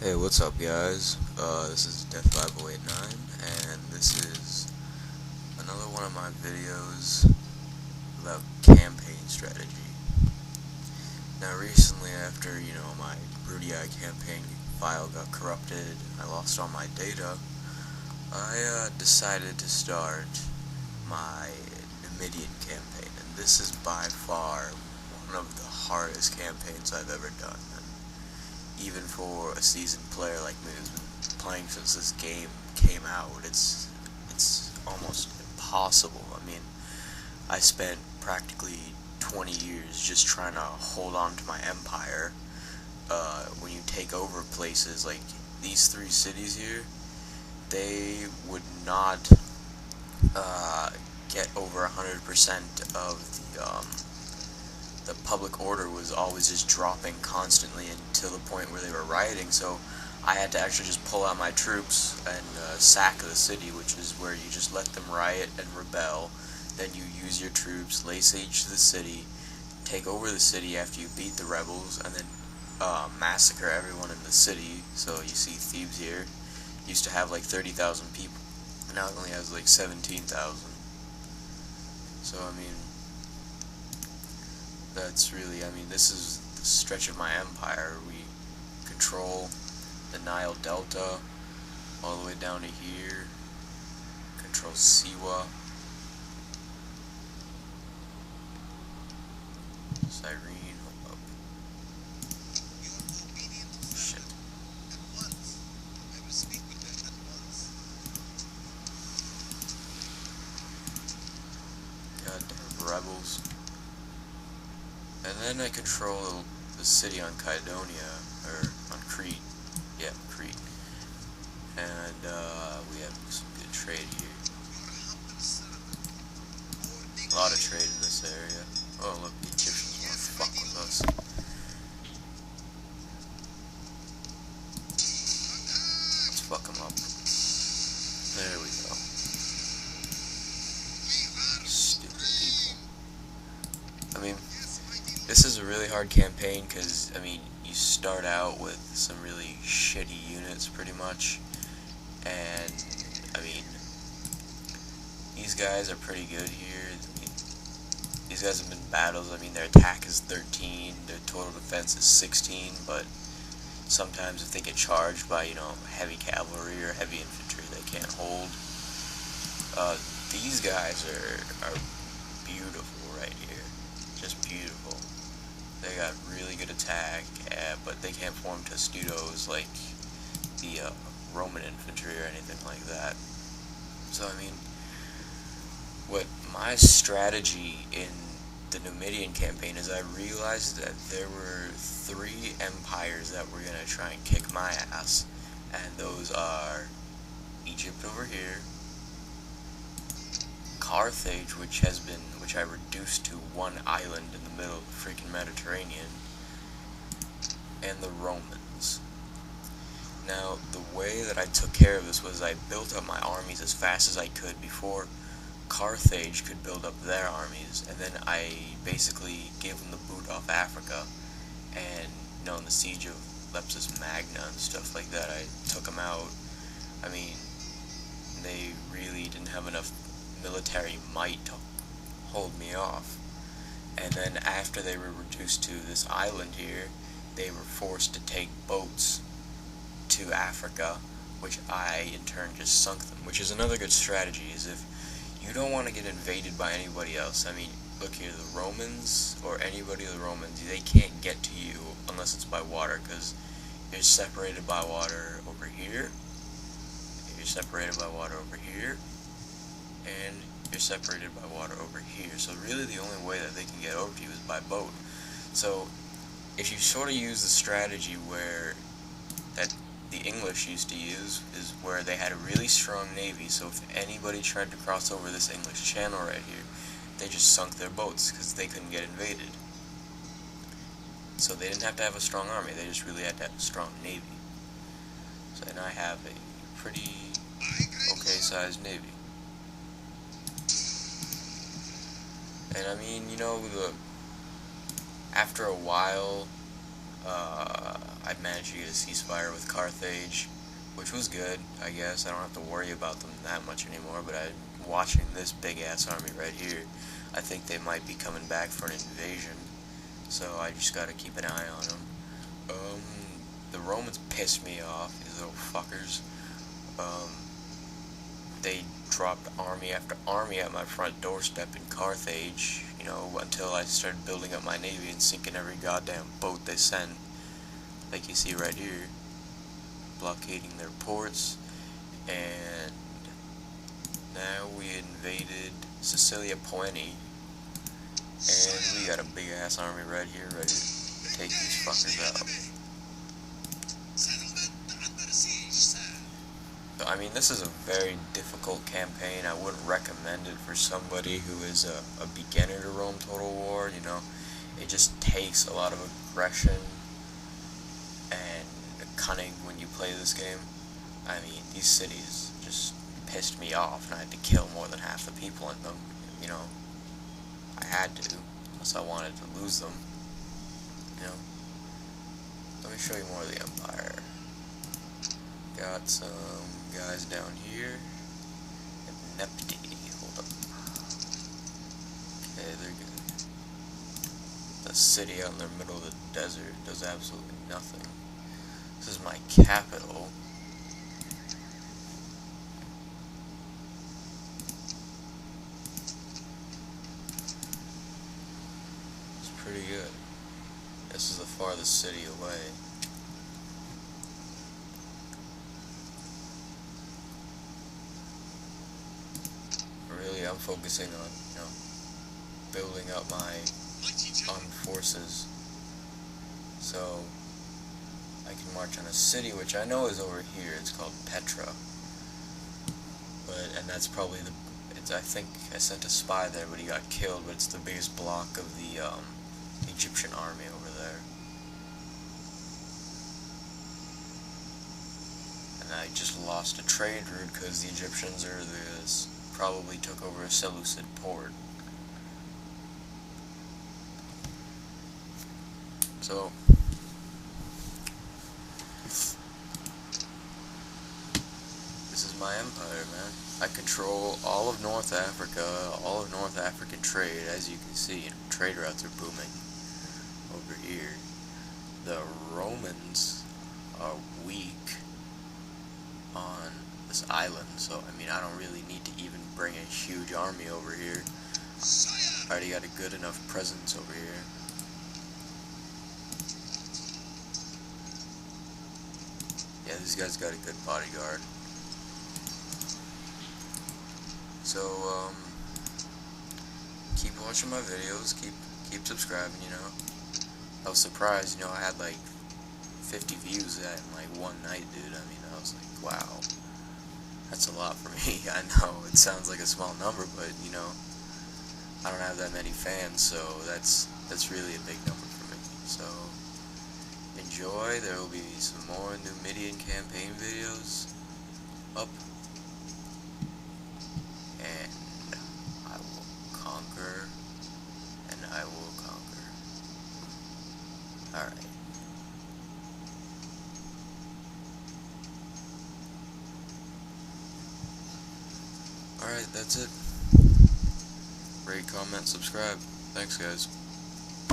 Hey, what's up, guys? This is Death5089, and this is another one of my videos about campaign strategy. Now, recently, after, my Broody Eye campaign file got corrupted, I lost all my data, I decided to start my Numidian campaign, and this is by far one of the hardest campaigns I've ever done. Even for a seasoned player like me who's been playing since this game came out, it's almost impossible. I mean, I spent practically 20 years just trying to hold on to my empire. When you take over places like these three cities here, they would not get over 100% of the public order was always just dropping constantly until the point where they were rioting, so I had to actually just pull out my troops and sack the city, which is where you just let them riot and rebel. Then you use your troops, lay siege to the city, take over the city after you beat the rebels, and then massacre everyone in the city. So you see Thebes here used to have like 30,000 people, now it only has like 17,000. So I mean, this is the stretch of my empire. We control the Nile Delta all the way down to here, control Siwa, Cyrene, hold up. Shit. Goddamn rebels. And then I control the city on Kydonia, or on Crete. Yeah, Crete. And we have some good trade here. A lot of trade in this area. Oh look, the Egyptians want to fuck with us. Let's fuck them up. There we go. Stupid people. I mean, this is a really hard campaign because, I mean, you start out with some really shitty units pretty much, and, I mean, these guys are pretty good here. I mean, these guys have been battles. I mean, their attack is 13, their total defense is 16, but sometimes if they get charged by, heavy cavalry or heavy infantry, they can't hold. These guys are beautiful right here, just beautiful. They got really good attack, but they can't form testudos like the Roman infantry or anything like that. So I mean, what my strategy in the Numidian campaign is, I realized that there were three empires that were going to try and kick my ass, and those are Egypt over here, Carthage, which I reduced to one island in the middle of the freaking Mediterranean, and the Romans. Now, the way that I took care of this was I built up my armies as fast as I could before Carthage could build up their armies, and then I basically gave them the boot off Africa, and, in the siege of Leptis Magna and stuff like that, I took them out. I mean, they really didn't have enough military might to hold me off. And then after they were reduced to this island here, they were forced to take boats to Africa, which I in turn just sunk them, which is another good strategy. Is if you don't want to get invaded by anybody else. I mean, look here, the Romans, or anybody of the Romans, they can't get to you unless it's by water, because you're separated by water over here, you're separated by water over here, and you're separated by water over here. So really the only way that they can get over to you is by boat. So if you sort of use the strategy that the English used to use, is where they had a really strong navy, so if anybody tried to cross over this English channel right here, they just sunk their boats because they couldn't get invaded. So they didn't have to have a strong army, they just really had to have a strong navy. So, and I have a pretty okay sized navy. And I mean, after a while, I managed to get a ceasefire with Carthage, which was good, I guess. I don't have to worry about them that much anymore, but I'm watching this big-ass army right here. I think they might be coming back for an invasion, so I just gotta keep an eye on them. The Romans pissed me off, these little fuckers. They dropped army after army at my front doorstep in Carthage, you know, until I started building up my navy and sinking every goddamn boat they sent, like you see right here, blockading their ports. And now we invaded Sicilia Poeni, and we got a big ass army right here ready to take these fuckers out. So, I mean, this is a very difficult campaign. I wouldn't recommend it for somebody who is a beginner to Rome Total War, you know. It just takes a lot of aggression and cunning when you play this game. I mean, these cities just pissed me off, and I had to kill more than half the people in them, you know. I had to, unless I wanted to lose them, you know. Let me show you more of the Empire. Got some guys down here. Nepti, hold up. Okay, they're good. The city out in the middle of the desert does absolutely nothing. This is my capital. It's pretty good. This is the farthest city away. Really, I'm focusing on, you know, building up my armed forces so I can march on a city which I know is over here. It's called Petra, and that's probably I think I sent a spy there, but he got killed. But it's the biggest block of the Egyptian army over there, and I just lost a trade route because the Egyptians probably took over a Seleucid port. So this is my empire, man. I control all of North Africa, all of North African trade. As you can see, you know, trade routes are booming over here. The Romans are weak on this island, so I mean, I don't really need to even bring a huge army over here. I already got a good enough presence over here. Yeah, these guys got a good bodyguard. So, keep watching my videos, keep subscribing, you know. I was surprised, you know, I had like 50 views in like one night, dude. I mean, I was like, wow. That's a lot for me. I know, it sounds like a small number, but, you know, I don't have that many fans, so that's really a big number for me. So, enjoy. There will be some more Numidian campaign videos up, and I will conquer, and I will conquer. Alright. Alright, that's it. Rate, comment, subscribe. Thanks, guys.